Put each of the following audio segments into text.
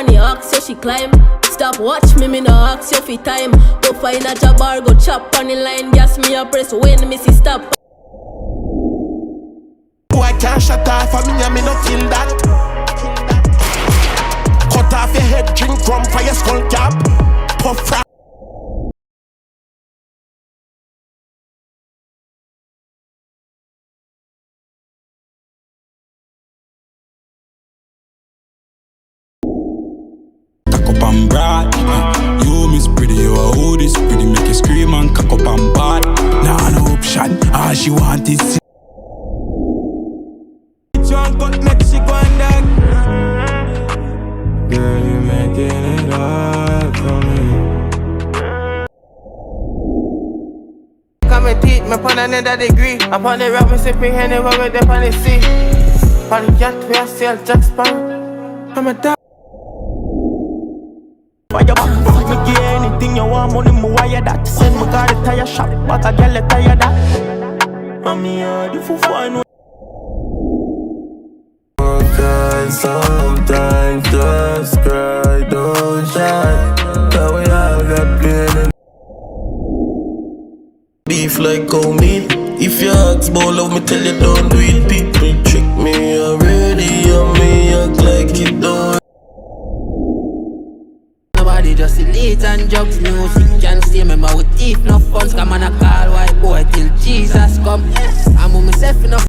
on the ox, so she climb. Stop watch me no ask you for time. Go find a job or go chop on the line. Gas me a press when me see stop. Boy can't shut off for me and me no kill that. Cut off your head, drink rum for your skull cap. Puff rap. Cock up and broad. You miss pretty, you a who this pretty. Make you scream and cock up and bad. Nah, no option. All she want is John got next, she go and that. Girl, you making it hard for me. Come and teach me upon another degree. Upon the rock, me sipping anywhere with them on the sea. On the yacht, we are sail Jack Sparrow. I'm a dog. Why you back fuck me, get anything you want, money, me wire that. Send me car the tire shop, but I get tired that. Mommy, you for fine. Sometimes just cry, don't shy. Now we all got pain. Beef like cow meat. If you ask about love, me tell you don't do it. People trick me already, and me act like it don't. Nobody just elite and drugs, music can't stay. Remember with teeth, no funds. Come on a call white boy till Jesus come. I'm on myself enough.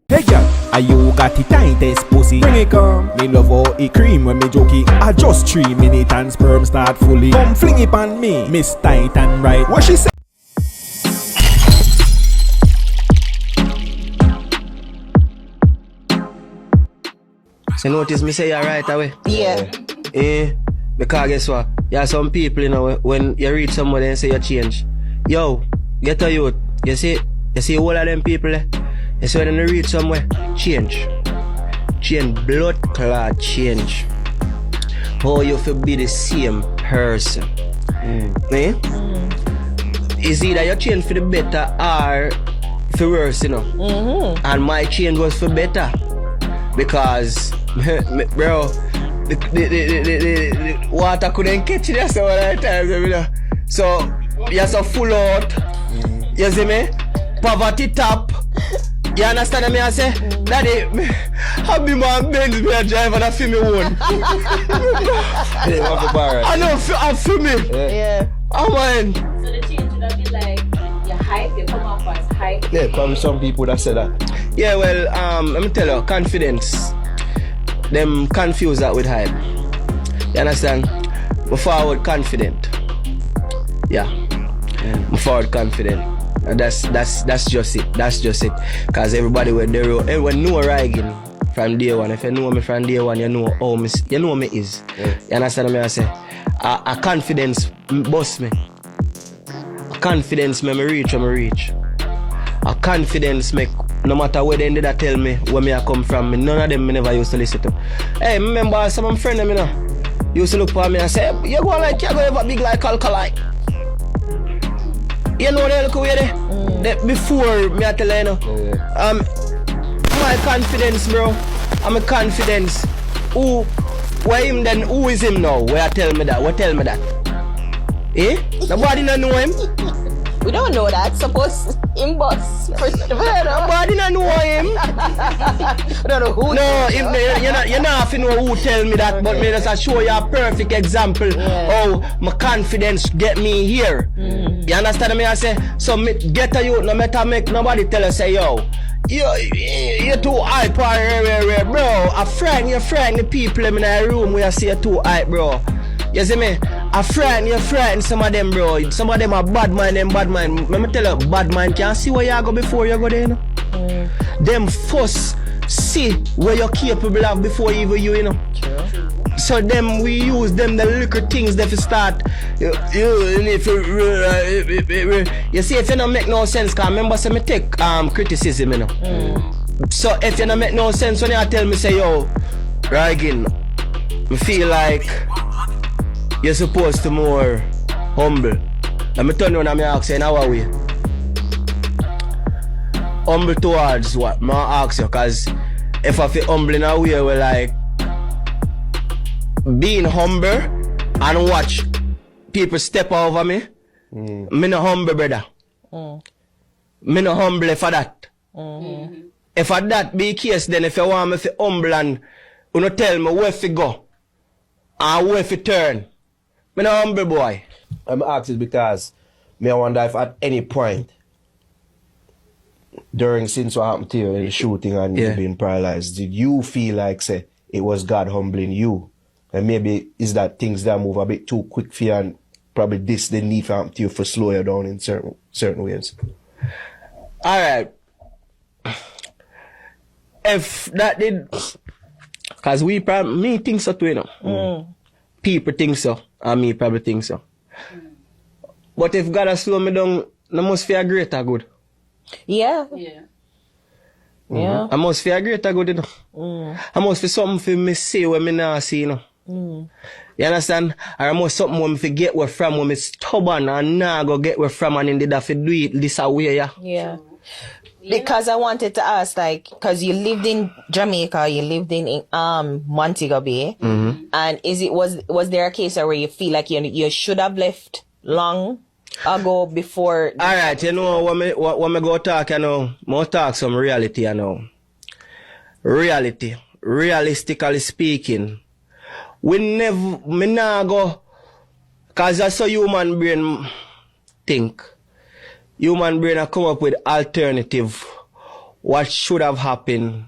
Hey girl, are you got the tightest pussy? Bring it come. Me love how it cream when me jokey. I just 3 minutes and sperm start fully. Come fling it on me, miss tight and right. What she say? So notice me say you right away. Yeah. Because guess what? You have some people, you know, when you read somebody and say you change. Yo, get a youth. You see all of them people eh? You see when you read somewhere, change. Change, blood clot change. How you feel be the same person. It's either you change for the better or for worse, you know. And my change was for better. Because, bro, the water couldn't catch it so many times, you know. So, you're so full out. You see me? Poverty top. You understand me? I say, Daddy, I be my Benz, me a drive and I feel me one. I know, I feel me. Yeah. Oh man. So the change would have been like, your hype, you come off as hype. Yeah, probably some people that say that. Yeah, well, let me tell you, confidence. Them confuse that with hype. You understand? I'm forward confident. Yeah. I'm forward confident. That's just it. That's just it. Cause everybody with the road, everyone know Rygin from day one. If you know me from day one, you know how me, you know me is. Yeah. You understand what I say? A confidence boss me. A confidence me reach where me reach. A confidence make no matter where they did tell me where me I come from, none of them me never used to listen to. Hey, remember some of my friends, you know, used to look for me and say, you go like you go ever big like alkali. You know they look away there? Before me I tell you, my confidence, bro. I'm a confidence. Who him then? Who is him now? Where tell me that? What tell me that? Eh? Nobody don't know him. We don't know that. Suppose him boss. Nobody don't know him. We don't know who. No, you're not have to know who tell me that, but me just show you a perfect example how my confidence get me here. You understand me? I say, so me get a youth, no matter make nobody tell us say, yo, you're too hype, bro. A friend, your friend, the people in the room where I see you too hype, bro. You see me? A friend, your friend, some of them, bro. Some of them are bad mind, Let me tell you, bad mind can't see where you go before you go there, you know? Them first see where you're capable of before even you know? Sure. So them, we use them, the little things that you start. You see, if you don't make no sense, cause remember, say me take criticism, you know? So if you don't make no sense, when you tell me, say, yo, Rygin, me feel like you're supposed to more humble. Let me turn around and ask you in our way. humble towards what? I ask you, cause if I feel humble in a way where like being humble and watch people step over me, me no humble, brother. Me no humble for that. If for that be the case, then if you want me to humble and you know tell me where to go and where to turn, me no humble boy. I'm asking because me I wonder if at any point during since what happened to you in the shooting and you being paralyzed, did you feel like say it was God humbling you? And maybe is that things that move a bit too quick for you and probably this the need for happen to you for slow you down in certain ways? Alright. If that did, cause we probably me think so too, you know. People think so, and me probably think so. But if God has slowed me down, I must feel greater good. Yeah. I must feel greater good, you know. I must feel something for me see when me not see, you know. You understand? Or I must something when me get where from, when me stubborn and now go get where from and indeed have to do it this way, yeah. Yeah. Because I wanted to ask, like, because you lived in Jamaica, you lived in Montego Bay, and was there a case where you feel like you should have left long ago before? All right, you know when me go talk, you know, more talk some reality, you know. Reality, realistically speaking, me nah go, cause that's how human brain think. Human brain have come up with alternative. What should have happened,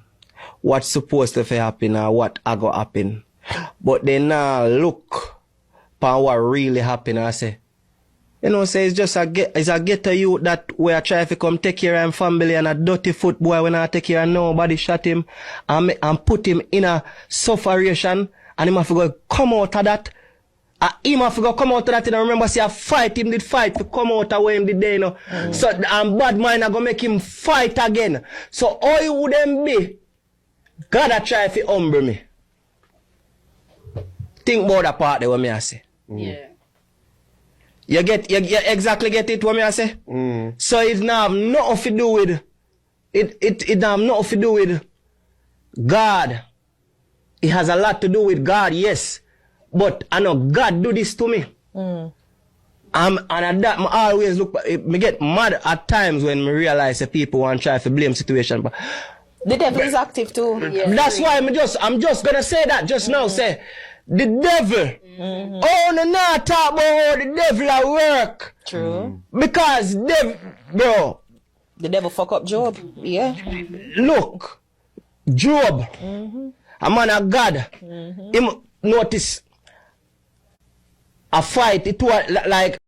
what's supposed to happen, or what I go happen. But they now look upon what really happened and say, you know, say it's just a ghetto youth that where I try to come take care of him family and a dirty foot boy when I take care of nobody shot him and put him in a sufferation and him have to go come out of that. Him have to go come out of that and I remember say I fight him did fight to come out of where him did there, you know. So bad mind I go make him fight again. So all you wouldn't be God I try to humble me. Think about that part there what me I say. Yeah. You exactly get it what me I say? So it now have nothing to do with it have nothing to do with God. It has a lot to do with God, yes. But I know God do this to me. And at that, I always look, me get mad at times when me realize that people want to try to blame situation. But the devil is active too. That's why I'm just gonna say that just now. Say the devil. Oh no, not talk about how the devil at work. True. Because bro, the devil fuck up Job. Yeah. Look, Job, a man of God. Him notice a fight. It was like